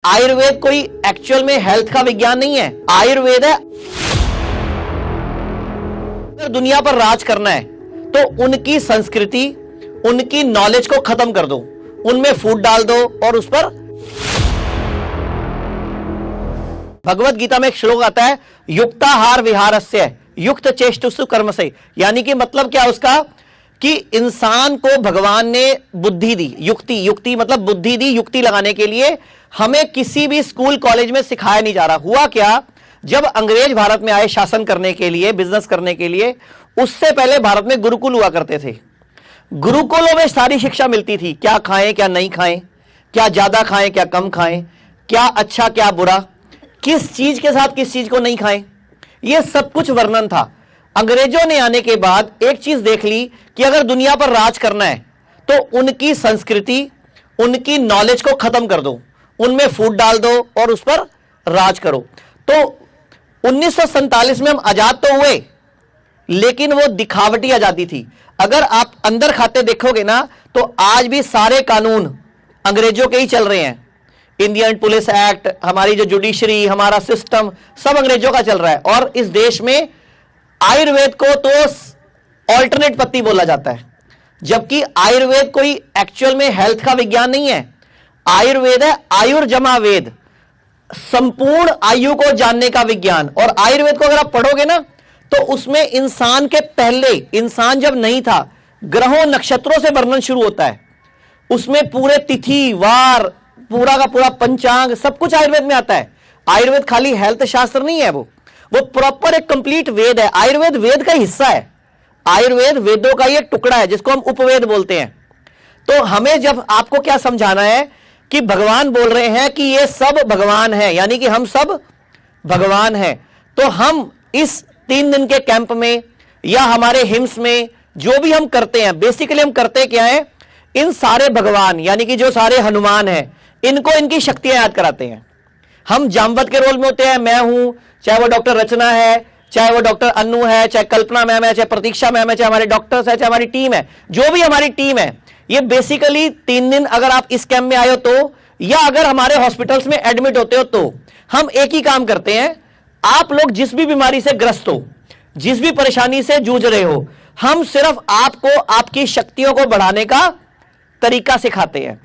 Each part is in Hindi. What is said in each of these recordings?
आयुर्वेद कोई एक्चुअल में हेल्थ का विज्ञान नहीं है। आयुर्वेद है, अगर दुनिया पर राज करना है तो उनकी संस्कृति, उनकी नॉलेज को खत्म कर दो, उनमें फूड डाल दो और उस पर। भगवत गीता में एक श्लोक आता है, युक्ताहार विहारस्य युक्त चेष्टुषु कर्म से। यानी कि मतलब क्या उसका कि इंसान को भगवान ने बुद्धि दी, युक्ति मतलब बुद्धि दी, युक्ति लगाने के लिए। हमें किसी भी स्कूल कॉलेज में सिखाया नहीं जा रहा। हुआ क्या, जब अंग्रेज भारत में आए शासन करने के लिए, बिजनेस करने के लिए, उससे पहले भारत में गुरुकुल हुआ करते थे। गुरुकुलों में सारी शिक्षा मिलती थी, क्या खाएं क्या नहीं खाएं, क्या ज्यादा खाएं क्या कम खाएं, क्या अच्छा क्या बुरा, किस चीज के साथ किस चीज को नहीं खाएं, यह सब कुछ वर्णन था। अंग्रेजों ने आने के बाद एक चीज देख ली कि अगर दुनिया पर राज करना है तो उनकी संस्कृति, उनकी नॉलेज को खत्म कर दो, उनमें फूड डाल दो और उस पर राज करो। तो 1947 में हम आजाद तो हुए, लेकिन वो दिखावटी आजादी थी। अगर आप अंदर खाते देखोगे ना तो आज भी सारे कानून अंग्रेजों के ही चल रहे हैं। इंडियन पुलिस एक्ट, हमारी जो जुडिशरी, हमारा सिस्टम सब अंग्रेजों का चल रहा है। और इस देश में आयुर्वेद को तो ऑल्टरनेट पत्ती बोला जाता है, जबकि आयुर्वेद कोई एक्चुअल में हेल्थ का विज्ञान नहीं है। आयुर्वेद है आयुर्जमा वेद, संपूर्ण आयु को जानने का विज्ञान। और आयुर्वेद को अगर आप पढ़ोगे ना तो उसमें इंसान के पहले, इंसान जब नहीं था, ग्रहों नक्षत्रों से वर्णन शुरू होता है। उसमें पूरे तिथि वार, पूरा का पूरा पंचांग, सब कुछ आयुर्वेद में आता है। आयुर्वेद खाली हेल्थ शास्त्र नहीं है, वो प्रॉपर एक कंप्लीट वेद है। आयुर्वेद वेद का हिस्सा है। आयुर्वेद वेदों का एक टुकड़ा है जिसको हम उपवेद बोलते हैं। तो हमें जब आपको क्या समझाना है कि भगवान बोल रहे हैं कि ये सब भगवान है, यानी कि हम सब भगवान हैं, तो हम इस 3 दिन के कैंप में या हमारे हिम्स में जो भी हम करते हैं, बेसिकली हम करते क्या है, इन सारे भगवान यानी कि जो सारे हनुमान हैं, इनको इनकी शक्तियां याद कराते हैं। हम जामवत के रोल में होते हैं, मैं हूं, चाहे वो डॉक्टर रचना है, चाहे वो डॉक्टर अन्नू है, चाहे कल्पना मैम है, चाहे प्रतीक्षा मैम है, चाहे हमारे डॉक्टर्स है, चाहे हमारी टीम है, जो भी हमारी टीम है, ये बेसिकली 3 दिन अगर आप इस कैंप में आए हो तो, या अगर हमारे हॉस्पिटल्स में एडमिट होते हो तो, हम एक ही काम करते हैं। आप लोग जिस भी बीमारी से ग्रस्त हो, जिस भी परेशानी से जूझ रहे हो, हम सिर्फ आपको आपकी शक्तियों को बढ़ाने का तरीका सिखाते हैं।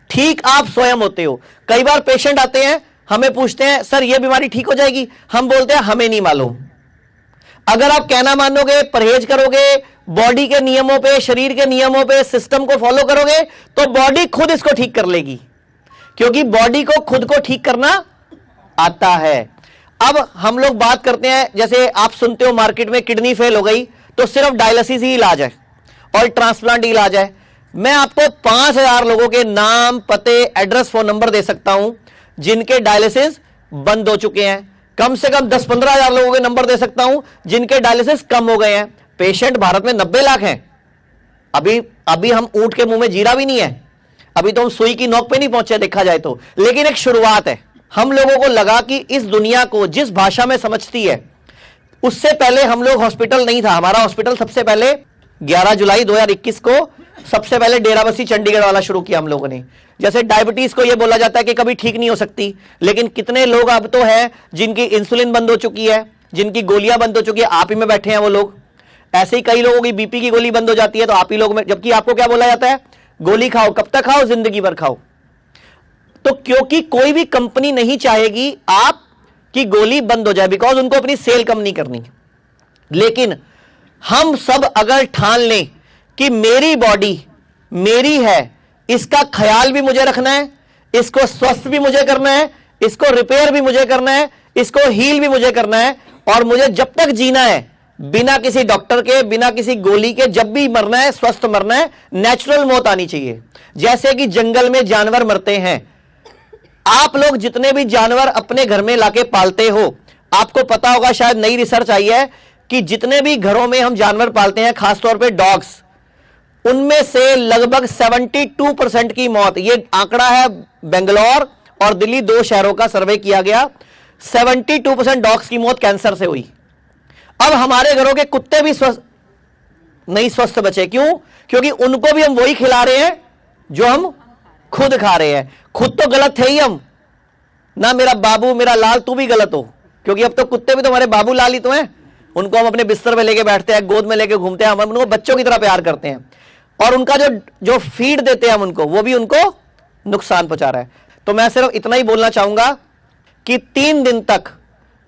ठीक आप स्वयं होते हो। कई बार पेशेंट आते हैं, हमें पूछते हैं सर ये बीमारी ठीक हो जाएगी, हम बोलते हैं हमें नहीं मालूम। अगर आप कहना मानोगे, परहेज करोगे, बॉडी के नियमों पे, शरीर के नियमों पे, सिस्टम को फॉलो करोगे तो बॉडी खुद इसको ठीक कर लेगी, क्योंकि बॉडी को खुद को ठीक करना आता है। अब हम लोग बात करते हैं, जैसे आप सुनते हो मार्केट में किडनी फेल हो गई तो सिर्फ डायलिसिस ही इलाज है और ट्रांसप्लांट ही इलाज है। मैं आपको 5000 लोगों के नाम, पते, एड्रेस, फोन नंबर दे सकता हूं जिनके डायलिसिस बंद हो चुके हैं। कम से कम 10-15 हजार लोगों के नंबर दे सकता हूं जिनके डायलिसिस कम हो गए हैं। पेशेंट भारत में 90 लाख हैं। अभी हम ऊंट के मुंह में जीरा भी नहीं है, अभी तो हम सुई की नोक पे नहीं पहुंचे देखा जाए तो, लेकिन एक शुरुआत है। हम लोगों को लगा कि इस दुनिया को जिस भाषा में समझती है, उससे पहले हम लोग हॉस्पिटल नहीं था। हमारा हॉस्पिटल सबसे पहले 11 जुलाई 2021 को सबसे पहले डेराबस्सी चंडीगढ़ वाला शुरू किया हम लोगों ने। जैसे डायबिटीज को यह बोला जाता है कि कभी ठीक नहीं हो सकती, लेकिन कितने लोग अब तो हैं जिनकी इंसुलिन बंद हो चुकी है, जिनकी गोलियां बंद हो चुकी है, आप ही में बैठे हैं वो लोग। ऐसे ही कई लोगों की बीपी की गोली बंद हो जाती है तो आप ही लोग में, जबकि आपको क्या बोला जाता है, गोली खाओ, कब तक खाओ, जिंदगी भर खाओ। तो क्योंकि कोई भी कंपनी नहीं चाहेगी आप की गोली बंद हो जाए, बिकॉज उनको अपनी सेल कम नहीं करनी। लेकिन हम सब अगर ठान लें कि मेरी बॉडी मेरी है, इसका ख्याल भी मुझे रखना है, इसको स्वस्थ भी मुझे करना है, इसको रिपेयर भी मुझे करना है, इसको हील भी मुझे करना है, और मुझे जब तक जीना है बिना किसी डॉक्टर के, बिना किसी गोली के, जब भी मरना है स्वस्थ मरना है, नेचुरल मौत आनी चाहिए। जैसे कि जंगल में जानवर मरते हैं, आप लोग जितने भी जानवर अपने घर में लाके पालते हो, आपको पता होगा, शायद नई रिसर्च आई है कि जितने भी घरों में हम जानवर पालते हैं, खासतौर पे डॉग्स, उनमें से लगभग 72% की मौत, ये आंकड़ा है बेंगलोर और दिल्ली 2 शहरों का सर्वे किया गया, 72% डॉग्स की मौत कैंसर से हुई। अब हमारे घरों के कुत्ते भी स्वस्थ बचे। क्यों? क्योंकि उनको भी हम वही खिला रहे हैं जो हम खुद खा रहे हैं। खुद तो गलत थे ही हम, ना मेरा बाबू मेरा लाल तू भी गलत हो, क्योंकि अब तो कुत्ते भी तो हमारे बाबू लाल ही तो हैं। उनको हम अपने बिस्तर में लेके बैठते हैं, गोद में लेके घूमते हैं, हम उनको बच्चों की तरह प्यार करते हैं, और उनका जो जो फीड देते हैं हम उनको, वो भी उनको नुकसान पहुंचा रहा है। तो मैं सिर्फ इतना ही बोलना चाहूंगा कि 3 दिन तक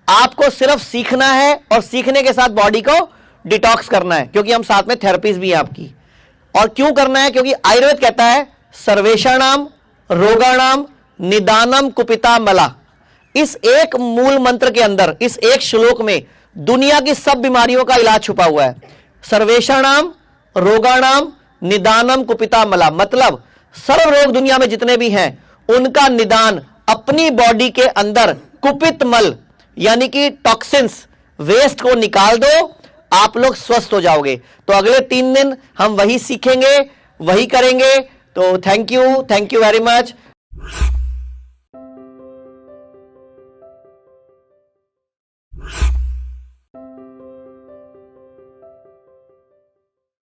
आपको सिर्फ सीखना है, और सीखने के साथ बॉडी को डिटॉक्स करना है, क्योंकि हम साथ में थेरेपीज भी हैं आपकी। और क्यों करना है? क्योंकि आयुर्वेद कहता है सर्वेषाणाम रोगाणाम निदानम कुपिता मला। इस एक मूल मंत्र के अंदर, इस एक श्लोक में दुनिया की सब बीमारियों का इलाज छुपा हुआ है। सर्वेषाणाम रोगाणाम निदानम कुपिता मला, मतलब सर्व रोग दुनिया में जितने भी हैं उनका निदान अपनी बॉडी के अंदर कुपित मल यानी कि टॉक्सिन्स, वेस्ट को निकाल दो, आप लोग स्वस्थ हो जाओगे। तो अगले 3 दिन हम वही सीखेंगे, वही करेंगे। तो थैंक यू वेरी मच।